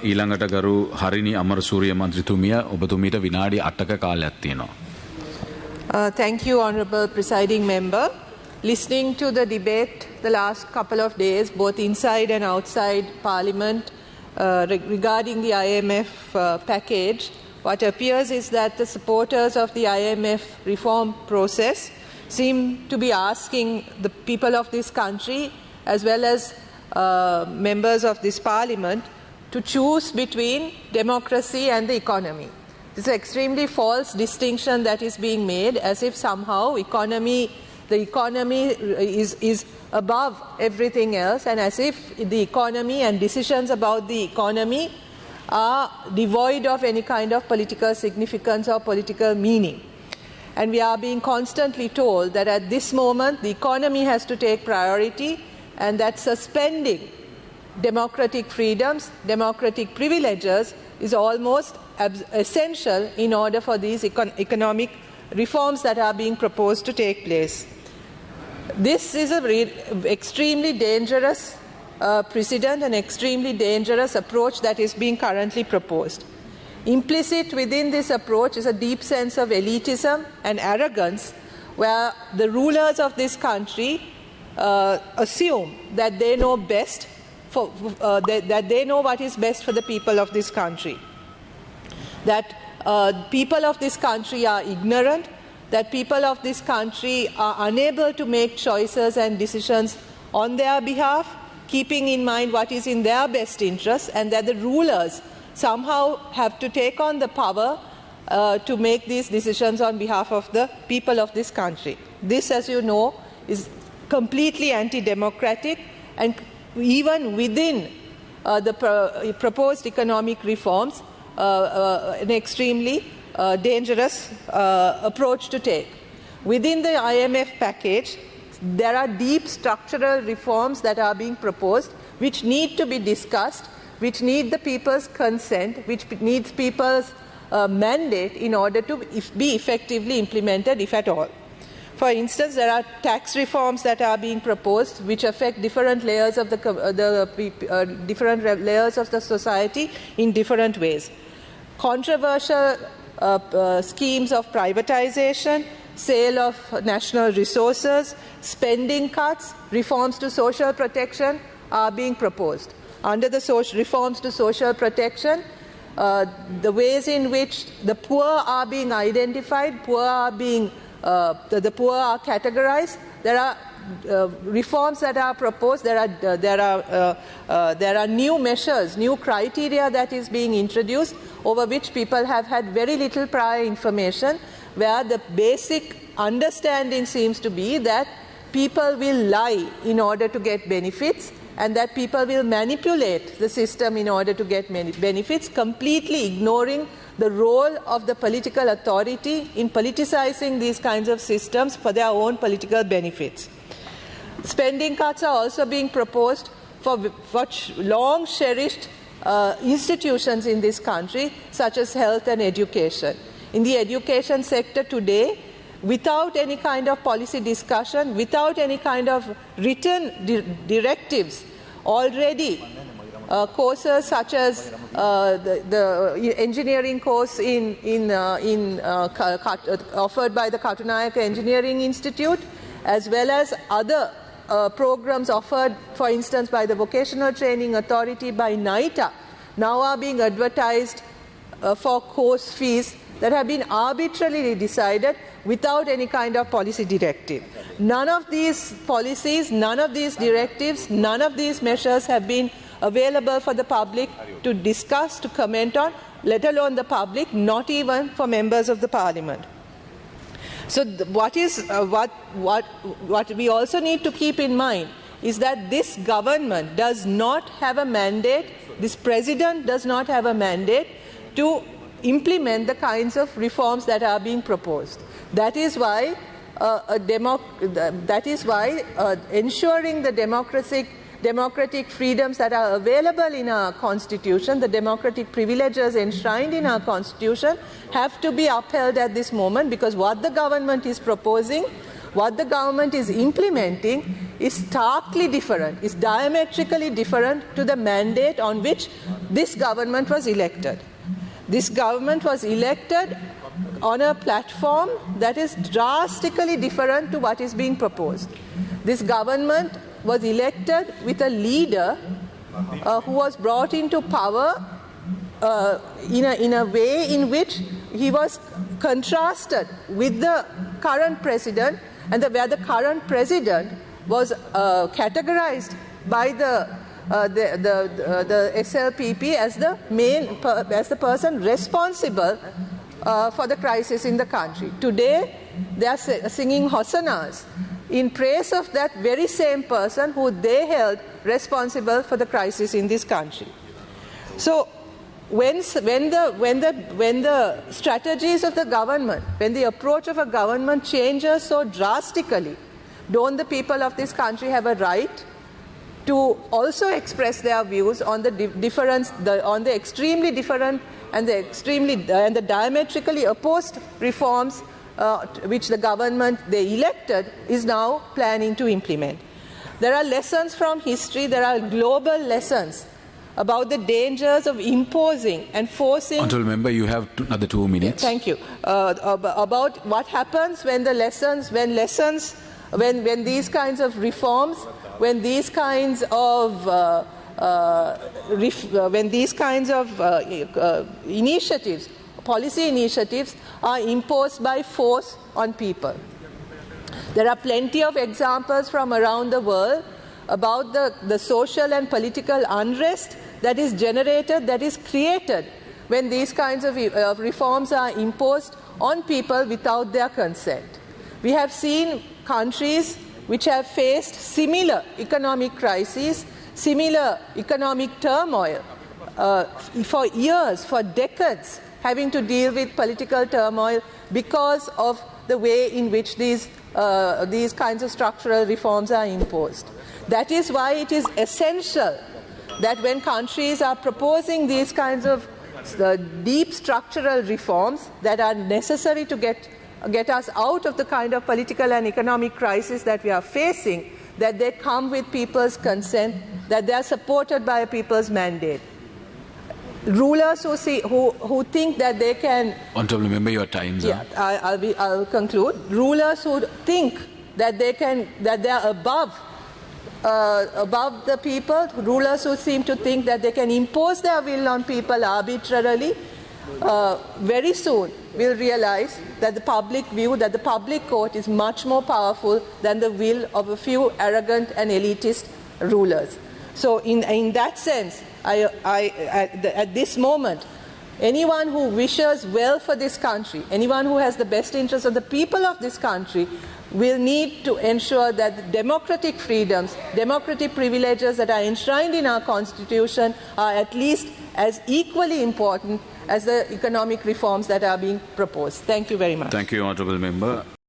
ඊළඟට ගරු හරිනි අමරසූරිය මන්ත්‍රීතුමිය ඔබතුමීට විනාඩි 8ක කාලයක් තියෙනවා. Thank you, Honourable Presiding Member. Listening to the debate the last couple of days, both inside and outside Parliament, regarding the IMF package, what appears is that the supporters of the IMF reform process seem to be asking the people of this country, as well as members of this Parliament, to choose between democracy and the economy. This is an extremely false distinction that is being made, as if somehow the economy is above everything else, and as if the economy and decisions about the economy are devoid of any kind of political significance or political meaning. And we are being constantly told that at this moment the economy has to take priority, and that suspending democratic freedoms, democratic privileges is almost essential in order for these economic reforms that are being proposed to take place. This is an extremely dangerous precedent, an extremely dangerous approach that is being currently proposed. Implicit within this approach is a deep sense of elitism and arrogance, where the rulers of this country assume that they know best, that they know what is best for the people of this country. That people of this country are ignorant, that people of this country are unable to make choices and decisions on their behalf, keeping in mind what is in their best interest, and that the rulers somehow have to take on the power to make these decisions on behalf of the people of this country. This, as you know, is completely anti-democratic, and even within the proposed economic reforms, an extremely dangerous approach to take. Within the IMF package, there are deep structural reforms that are being proposed, which need to be discussed, which need the people's consent, which needs people's mandate in order to be effectively implemented, if at all. For instance, there are tax reforms that are being proposed, which affect different layers of different layers of the society in different ways. Controversial schemes of privatization, sale of national resources, spending cuts, reforms to social protection are being proposed. Under the reforms to social protection, the ways in which the poor are being identified, the poor are categorized. There are reforms that are proposed. There are new measures, new criteria that is being introduced, over which people have had very little prior information, where the basic understanding seems to be that people will lie in order to get benefits, and that people will manipulate the system in order to get benefits, completely ignoring the role of the political authority in politicizing these kinds of systems for their own political benefits. Spending cuts are also being proposed for long cherished institutions in this country, such as health and education. In the education sector today, without any kind of policy discussion, without any kind of written directives, already courses such as the engineering course offered by the Katunayaka Engineering Institute, as well as other programs offered, for instance, by the Vocational Training Authority, by NITA, now are being advertised for course fees that have been arbitrarily decided without any kind of policy directive. None of these policies, none of these directives, none of these measures have been available for the public to discuss, to comment on, let alone the public, not even for members of the Parliament. So what we also need to keep in mind is that this government does not have a mandate, this president does not have a mandate to implement the kinds of reforms that are being proposed. That is why ensuring the democratic freedoms that are available in our Constitution, the democratic privileges enshrined in our Constitution, have to be upheld at this moment, because what the government is proposing what the government is implementing is starkly different, is diametrically different to the mandate on which this government was elected. This government was elected on a platform that is drastically different to what is being proposed. This government was elected with a leader who was brought into power in a way in which he was contrasted with the current president, and where the current president was categorized by the SLPP as the person responsible for the crisis in the country. Today, they are singing hosannas in praise of that very same person who they held responsible for the crisis in this country. So, when the strategies of the government, when the approach of a government changes so drastically, don't the people of this country have a right to also express their views on the difference, on the extremely different and the diametrically opposed reforms which the government they elected is now planning to implement? There are lessons from history, there are global lessons about the dangers of imposing and forcing. Honourable Member, you have another 2 minutes. Thank you. About what happens when these kinds of reforms, when these kinds of initiatives, policy initiatives, are imposed by force on people. There are plenty of examples from around the world about the social and political unrest that is generated, that is created when these kinds of reforms are imposed on people without their consent. We have seen countries which have faced similar economic crises, similar economic turmoil for years, for decades, having to deal with political turmoil because of the way in which these kinds of structural reforms are imposed. That is why it is essential that when countries are proposing these kinds of deep structural reforms that are necessary to get us out of the kind of political and economic crisis that we are facing, that they come with people's consent, that they are supported by a people's mandate. Rulers who think that they can... Honourable Member, your time's up. Yeah, I'll conclude. Rulers who think that they are above the people, rulers who seem to think that they can impose their will on people arbitrarily, very soon will realize that the public view, that the public court is much more powerful than the will of a few arrogant and elitist rulers. So in that sense, at this moment, anyone who wishes well for this country, anyone who has the best interests of the people of this country, will need to ensure that the democratic freedoms, democratic privileges that are enshrined in our Constitution are at least as equally important as the economic reforms that are being proposed. Thank you very much. Thank you, Honourable Member.